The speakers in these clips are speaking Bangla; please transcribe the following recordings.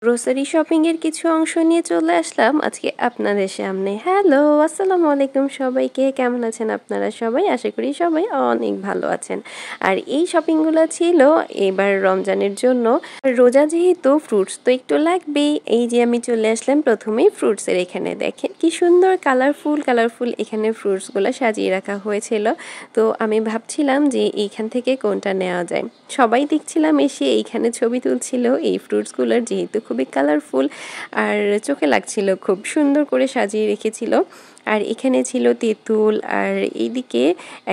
গ্রোসারি শপিং এর কিছু অংশ নিয়ে চলে আসলাম আজকে আপনাদের সামনে। হ্যালো, আসসালামু আলাইকুম সবাইকে। কেমন আছেন আপনারা সবাই? আশা করি সবাই অনেক ভালো আছেন। আর এই শপিংগুলো ছিল এবার রমজানের জন্য। রোজা যেহেতু ফ্রুটস তো একটু লাগবেই। এই যে আমি চলে আসলাম প্রথমেই ফ্রুটসের এখানে। দেখেন কি সুন্দর কালারফুল এখানে ফ্রুটসগুলো সাজিয়ে রাখা হয়েছিল। তো আমি ভাবছিলাম যে এইখান থেকে কোনটা নেওয়া যায়। সবাই দেখছিলাম এসে এইখানে ছবি তুলছিল এই ফ্রুটসগুলোর, যেহেতু খুবই কালারফুল আর চোখে লাগছিল, খুব সুন্দর করে সাজিয়ে রেখেছিল। আর এখানে ছিল তেঁতুল, আর এইদিকে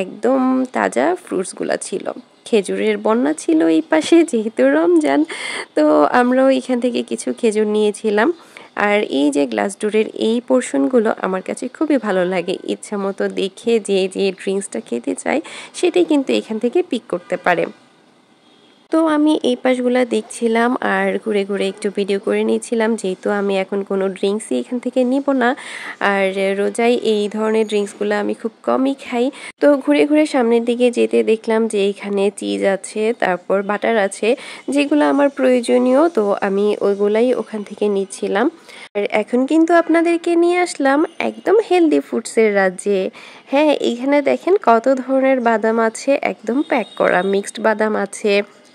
একদম তাজা ফ্রুটসগুলো ছিল। খেজুরের বন্যা ছিল এই পাশে, যেহেতু রমজান। তো আমরাও এখান থেকে কিছু খেজুর নিয়েছিলাম। আর এই যে গ্লাস ডোরের এই পোর্শনগুলো আমার কাছে খুবই ভালো লাগে। ইচ্ছা মতো দেখে যে ড্রিঙ্কসটা খেতে চায় সেটাই কিন্তু এখান থেকে পিক করতে পারে। তো আমি এই পাশগুলা দেখছিলাম আর ঘুরে ঘুরে একটু ভিডিও করে নিয়েছিলাম, যেহেতু আমি এখন কোনো ড্রিঙ্কসই এখান থেকে নিব না। আর রোজায় এই ধরনের ড্রিঙ্কসগুলো আমি খুব কমই খাই। তো ঘুরে ঘুরে সামনের দিকে যেতে দেখলাম যে এখানে চিজ আছে, তারপর বাটার আছে, যেগুলো আমার প্রয়োজনীয়। তো আমি ওইগুলাই ওখান থেকে নিচ্ছিলাম। আর এখন কিন্তু আপনাদেরকে নিয়ে আসলাম একদম হেলদি ফুডসের রাজ্যে। হ্যাঁ, এখানে দেখেন কত ধরনের বাদাম আছে, একদম প্যাক করা মিক্সড বাদাম আছে।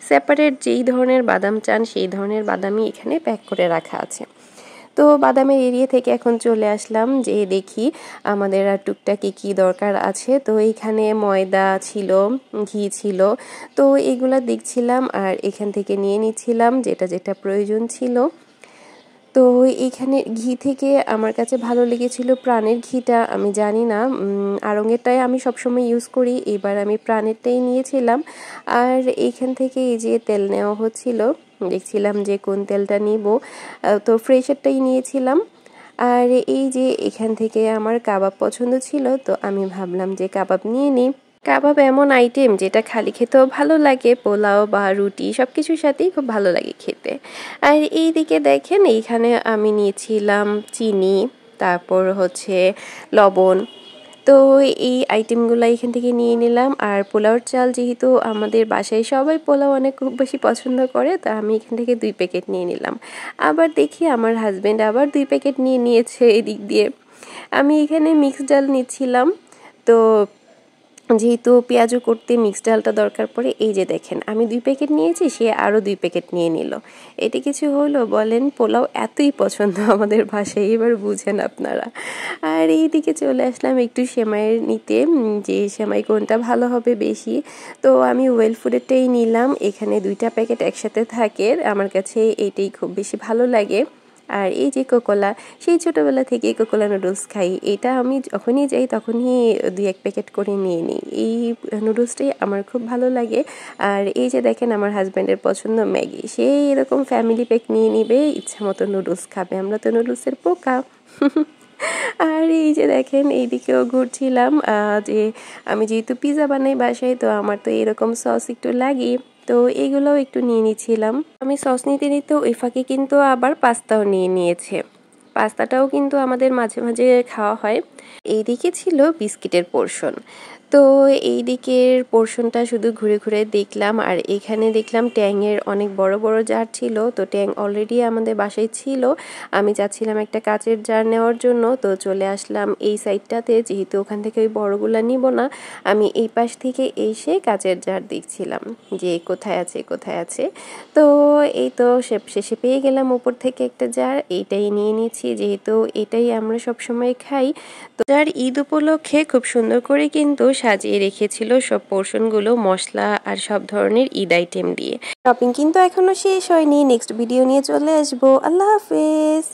সেপারেট যেই ধরনের বাদাম চান সেই ধরনের বাদামই এখানে প্যাক করে রাখা আছে। তো বাদামের এরিয়া থেকে এখন চলে আসলাম যে দেখি আমাদের আর টুকটাক কী দরকার আছে। তো এইখানে ময়দা ছিল, ঘি ছিল, তো এগুলা দেখছিলাম আর এখান থেকে নিয়ে নিচ্ছিলাম যেটা যেটা প্রয়োজন ছিল। তো এইখানে ঘি থেকে আমার কাছে ভালো লেগেছিল প্রাণের ঘিটা। আমি জানি না, আড়ঙেরটাই আমি সবসময় ইউজ করি, এবার আমি প্রাণেরটাই নিয়েছিলাম। আর এইখান থেকে এই যে তেল নেওয়া হচ্ছিল, দেখছিলাম যে কোন তেলটা নিব। তো ফ্রেশেরটাই নিয়েছিলাম। আর এই যে এখান থেকে আমার কাবাব পছন্দ ছিল, তো আমি ভাবলাম যে কাবাব নিয়ে নিই। কাবাব এমন আইটেম যেটা খালি খেতেও ভালো লাগে, পোলাও বা রুটি সব কিছুর সাথেই খুব ভালো লাগে খেতে। আর এই দিকে দেখেন এইখানে আমি নিয়েছিলাম চিনি, তারপর হচ্ছে লবণ। তো এই আইটেমগুলো এখান থেকে নিয়ে নিলাম। আর পোলাওর চাল, যেহেতু আমাদের বাসায় সবাই পোলাও অনেক খুব বেশি পছন্দ করে, তা আমি এখান থেকে 2 প্যাকেট নিয়ে নিলাম। আবার দেখি আমার হাজব্যান্ড আবার 2 প্যাকেট নিয়ে নিয়েছে এদিক দিয়ে। আমি এখানে মিক্সড ডাল নিচ্ছিলাম। তো যেহেতু পেঁয়াজু করতে মিক্সড ডালটা দরকার পড়ে, এই যে দেখেন আমি 2 প্যাকেট নিয়েছি, সে আরও 2 প্যাকেট নিয়ে নিল। এটা কিছু হলো বলেন? পোলাও এতই পছন্দ আমাদের বাসায়, এবার বুঝেন আপনারা। আর এইদিকে চলে আসলাম একটু সেমাইয়ের নিতে, যে সেমাই কোনটা ভালো হবে বেশি। তো আমি ওয়েল ফুডেরটাই নিলাম। এখানে 2টা প্যাকেট একসাথে থাকে, আমার কাছে এইটাই খুব বেশি ভালো লাগে। আর এই যে কোকোলা, সেই ছোটোবেলা থেকেই কোকোলা নুডলস খাই। এটা আমি যখনই যাই তখনই 2-1 প্যাকেট করে নিয়ে নিই। এই নুডলসটাই আমার খুব ভালো লাগে। আর এই যে দেখেন আমার হাজব্যান্ডের পছন্দ ম্যাগি, সে এরকম ফ্যামিলি প্যাক নিয়ে নিবে, ইচ্ছা মতো নুডলস খাবে। আমরা তো নুডলসের পোকা। আর এই যে দেখেন এইদিকেও ঘুরছিলাম, যে আমি যেহেতু পিৎজা বানাই বাসায়, তো আমার তো এরকম সস একটু লাগে, তো এগুলোও একটু নিয়ে নিচ্ছিলাম। আমি সস নিতে নিতে ওই ফাঁকে কিন্তু আবার পাস্তাও নিয়ে নিয়েছে। পাস্তাটাও কিন্তু আমাদের মাঝে মাঝে খাওয়া হয়। এইদিকে ছিল বিস্কিটের পোর্শন। তো এই দিকের পোর্শনটা শুধু ঘুরে ঘুরে দেখলাম। আর এখানে দেখলাম ট্যাংয়ের অনেক বড় বড় জার ছিল। তো ট্যাং অলরেডি আমাদের বাসায় ছিল, আমি চাচ্ছিলাম একটা কাচের জার নেওয়ার জন্য। তো চলে আসলাম এই সাইডটাতে, যেহেতু ওখান থেকে ওই বড়গুলা নিব না, আমি এই পাশ থেকে এসে কাচের জার দেখছিলাম যে কোথায় আছে। তো এই তো শেষে পেয়ে গেলাম উপর থেকে একটা জার, এইটাই নিয়ে নিয়েছি, যেহেতু এটাই আমরা সবসময় খাই। তো যার ঈদ উপলক্ষে খুব সুন্দর করে কিন্তু সাজিয়ে রেখেছিল সব পোর্শনগুলো মশলা আর সব ধরনের ঈদ আইটেম দিয়ে। শপিং কিন্তু এখনো শেষ হয়নি, নেক্সট ভিডিও নিয়ে চলে আসবো। আল্লাহ হাফেজ।